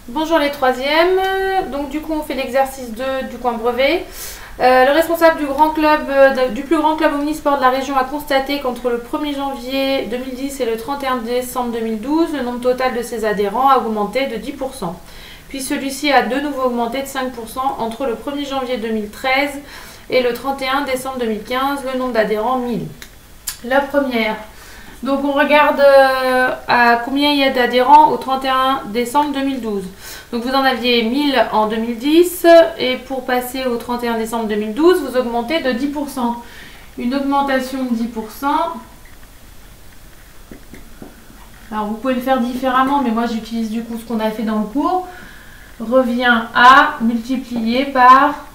Bonjour les troisièmes. Donc du coup on fait l'exercice 2 du coin brevet. Le responsable du plus grand club omnisport de la région a constaté qu'entre le 1er janvier 2010 et le 31 décembre 2012, le nombre total de ses adhérents a augmenté de 10%. Puis celui-ci a de nouveau augmenté de 5% entre le 1er janvier 2013 et le 31 décembre 2015, le nombre d'adhérents 1000. La première. Donc on regarde à combien il y a d'adhérents au 31 décembre 2012. Donc vous en aviez 1000 en 2010 et pour passer au 31 décembre 2012, vous augmentez de 10%. Une augmentation de 10%. Alors vous pouvez le faire différemment, mais moi j'utilise du coup ce qu'on a fait dans le cours. Revient à multiplier par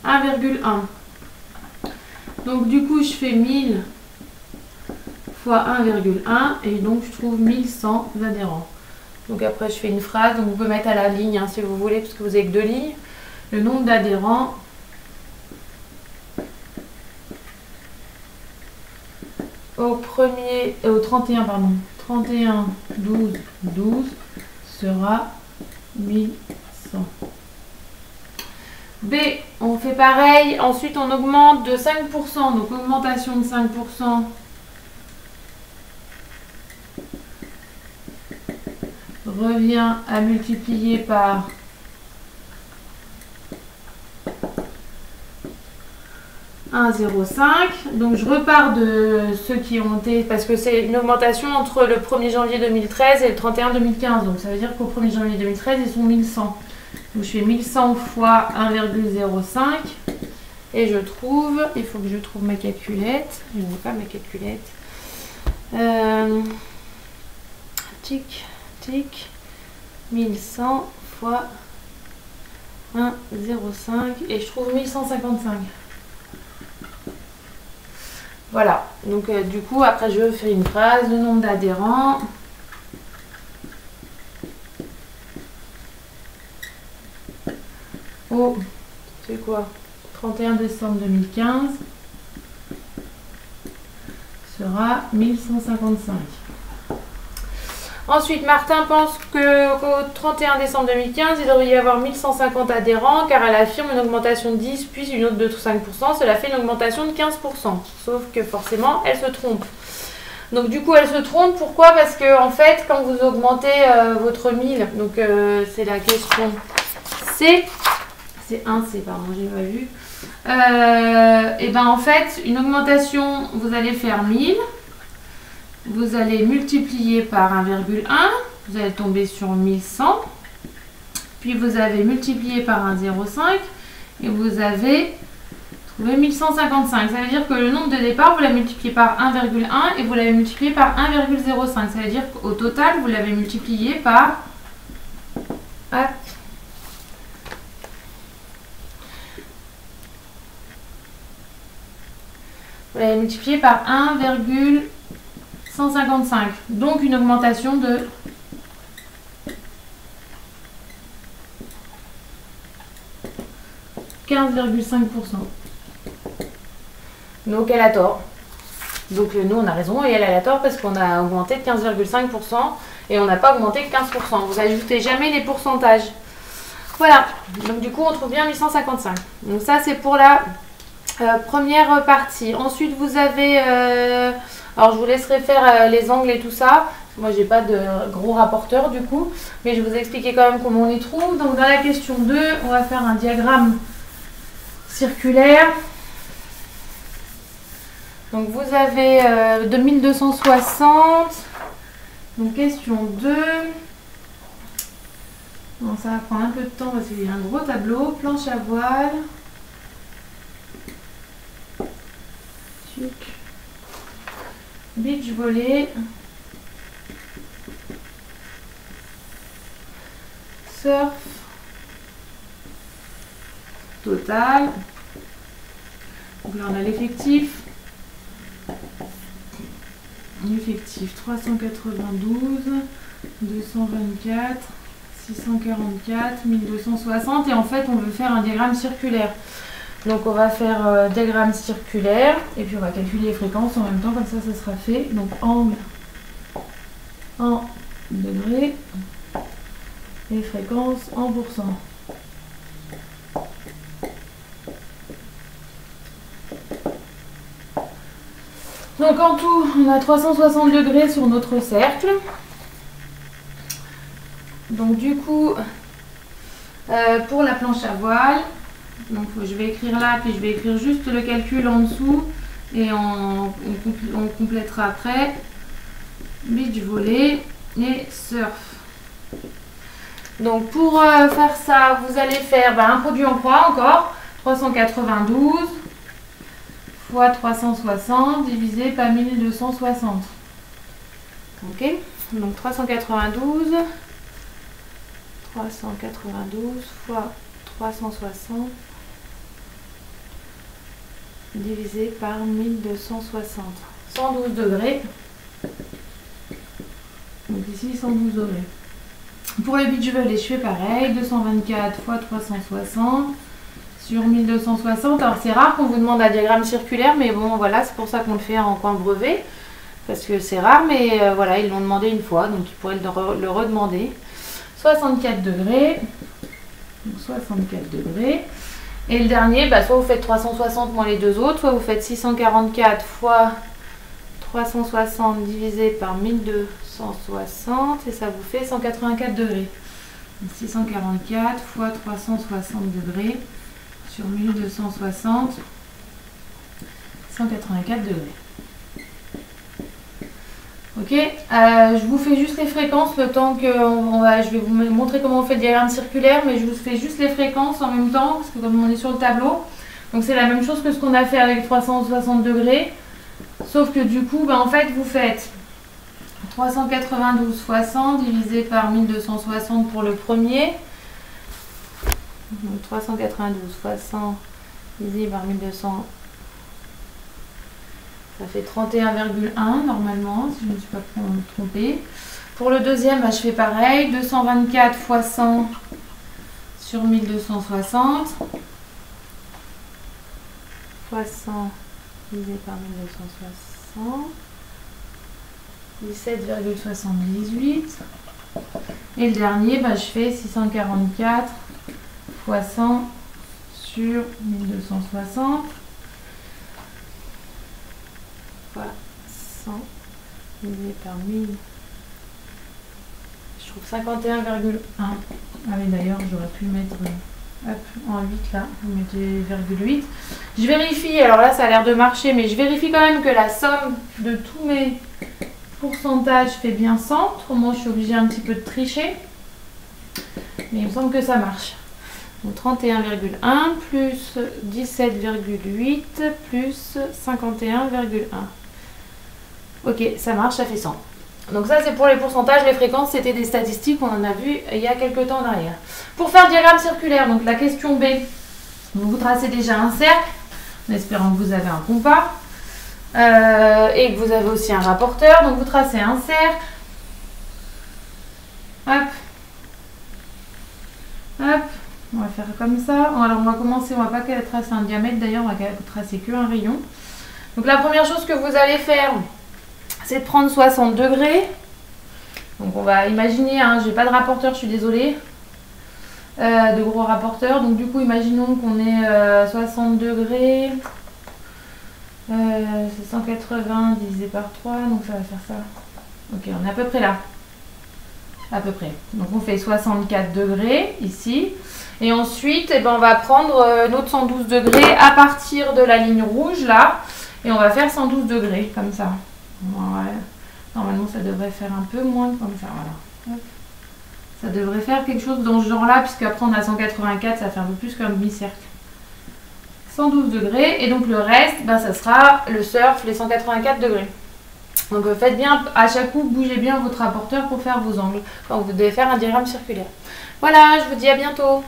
1,1. Donc du coup je fais 1000 fois 1,1 et donc je trouve 1100 adhérents. Donc après je fais une phrase, donc vous pouvez mettre à la ligne si vous voulez, parce que vous avez que 2 lignes. Le nombre d'adhérents au 31 12 12 sera 1100. B, on fait pareil, ensuite on augmente de 5%, donc augmentation de 5%. Revient à multiplier par 1,05. Donc je repars de ceux qui ont été, parce que c'est une augmentation entre le 1er janvier 2013 et le 31 2015. Donc ça veut dire qu'au 1er janvier 2013, ils sont 1100. Donc je fais 1100 fois 1,05 et je trouve, il faut que je trouve ma calculette. Je n'ai pas ma calculette. Tic, tic. 1100 fois 1,05 et je trouve 1155. Voilà, donc du coup après je fais une phrase, le nombre d'adhérents au, c'est quoi, 31 décembre 2015 sera 1155. Ensuite, Martin pense qu'au 31 décembre 2015, il devrait y avoir 1150 adhérents car elle affirme une augmentation de 10 puis une autre de 5%. Cela fait une augmentation de 15%. Sauf que forcément, elle se trompe. Donc du coup, elle se trompe. Pourquoi? Parce que en fait, quand vous augmentez votre 1000, donc c'est la question C, c'est 1C, pardon, j'ai pas vu. Et ben en fait, une augmentation, vous allez faire 1000. Vous allez multiplier par 1,1, vous allez tomber sur 1100, puis vous avez multiplié par 1,05 et vous avez trouvé 1155. Ça veut dire que le nombre de départ, vous l'avez multiplié par 1,1 et vous l'avez multiplié par 1,05. Ça veut dire qu'au total, vous l'avez multiplié par... Vous l'avez multiplié par 1,155, donc une augmentation de 15,5%. Donc elle a tort. Donc nous on a raison et elle a tort parce qu'on a augmenté de 15,5% et on n'a pas augmenté de 15%. Vous ajoutez jamais les pourcentages. Voilà, donc du coup on trouve bien 1155. Donc ça c'est pour la première partie. Ensuite vous avez... alors je vous laisserai faire les angles et tout ça. Moi j'ai pas de gros rapporteur du coup. Mais je vais vous expliquer quand même comment on les trouve. Donc dans la question 2, on va faire un diagramme circulaire. Donc vous avez 2260. Donc question 2. Bon, ça va prendre un peu de temps parce qu'il y a un gros tableau. Planche à voile. Beach volley, surf, total. Donc là on a l'effectif. L'effectif 392, 224, 644, 1260 et en fait on veut faire un diagramme circulaire. Donc on va faire diagramme circulaire et puis on va calculer les fréquences en même temps, comme ça sera fait. Donc angle en degrés et fréquence en pourcents. Donc en tout, on a 360 degrés sur notre cercle. Donc du coup, pour la planche à voile, donc je vais écrire là, puis je vais écrire juste le calcul en dessous et on complétera après. Beach volley et surf. Donc pour faire ça, vous allez faire un produit en croix encore, 392 fois 360 divisé par 1260. Ok, donc 392 fois 360 divisé par 1260. 112 degrés. Donc ici 112 degrés. Pour le beach volley, je fais pareil, 224 fois 360 sur 1260. Alors c'est rare qu'on vous demande un diagramme circulaire, mais bon voilà, c'est pour ça qu'on le fait en coin brevet. Parce que c'est rare, mais voilà, ils l'ont demandé une fois, donc ils pourraient le redemander. 64 degrés. Donc 64 degrés. Et le dernier, soit vous faites 360 moins les deux autres, soit vous faites 644 fois 360 divisé par 1260 et ça vous fait 184 degrés. Donc 644 fois 360 degrés sur 1260, 184 degrés. Ok, je vous fais juste les fréquences le temps que je vais vous montrer comment on fait le diagramme circulaire, mais je vous fais juste les fréquences en même temps, parce que comme on est sur le tableau, donc c'est la même chose que ce qu'on a fait avec 360 degrés, sauf que du coup, en fait, vous faites 392 fois 100 divisé par 1260 pour le premier, donc 392 fois 100 divisé par 1200. Ça fait 31,1 normalement, si je ne me suis pas trompée. Pour le deuxième, je fais pareil. 224 fois 100 sur 1260. Fois 100 divisé par 1260. 17,78. Et le dernier, je fais 644 fois 100 sur 1260. 100 divisé par 1000, je trouve 51,1. Ah oui, d'ailleurs j'aurais pu mettre en 8 là, vous mettez 0,8. Je vérifie, alors là ça a l'air de marcher, mais je vérifie quand même que la somme de tous mes pourcentages fait bien 100, autrement je suis obligée un petit peu de tricher, mais il me semble que ça marche. Donc 31,1 plus 17,8 plus 51,1. Ok, ça marche, ça fait 100. Donc ça c'est pour les pourcentages, les fréquences c'était des statistiques, on en a vu il y a quelques temps en arrière. Pour faire le diagramme circulaire, donc la question B, vous tracez déjà un cercle, en espérant que vous avez un compas, et que vous avez aussi un rapporteur, donc vous tracez un cercle, hop, hop, on va faire comme ça. Alors on va commencer, on va pas tracer un diamètre d'ailleurs, on va tracer qu'un rayon. Donc la première chose que vous allez faire, c'est de prendre 60 degrés. Donc on va imaginer, je n'ai pas de rapporteur, je suis désolée, de gros rapporteur. Donc du coup, imaginons qu'on est 60 degrés, c'est 180 divisé par 3, donc ça va faire ça. Ok, on est à peu près là. À peu près. Donc on fait 64 degrés ici. Et ensuite, on va prendre notre 112 degrés à partir de la ligne rouge là. Et on va faire 112 degrés comme ça. Voilà. Normalement, ça devrait faire un peu moins comme ça. Voilà. Hop. Ça devrait faire quelque chose dans ce genre-là, puisqu'après on a 184, ça fait un peu plus qu'un demi-cercle. 112 degrés. Et donc le reste, ça sera le surf, les 184 degrés. Donc faites bien, à chaque coup, bougez bien votre rapporteur pour faire vos angles quand vous devez faire un diagramme circulaire. Voilà, je vous dis à bientôt.